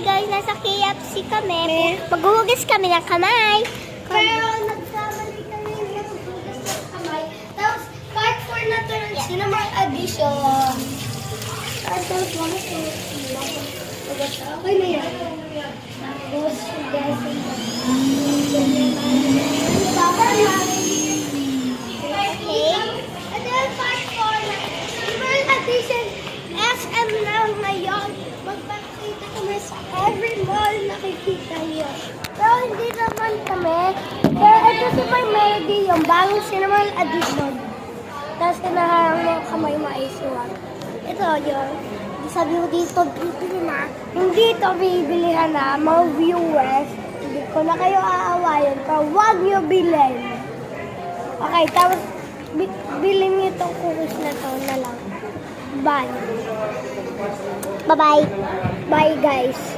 guys, nasa KFC kami. Maghuhugas kami ng kamay. Pero nagkamali kami maghuhugas ng kamay. Tapos, part 4 na to. Cinnamon addition. Tapos, mama ko. Okay na yan. Tapos, guys, okay. And then, part 4 na. Cinnamon addition. SM na ngayon. Magpapakita kami sa every mall nakikita nyo. Pero hindi naman kami. Pero ito si My Melody, yung bagong cinnamon addition. Tapos kinaharang mo kamay maisuwag. Ito yun. Sabi ko dito, bibili na. Hindi ito bibilihan na, mga viewers. Hindi ko na kayo aawayan. Pero huwag nyo bilhin. Okay, tapos bilhin nyo itong cookies na to na lang. Bye. Bye-bye. Bye, guys.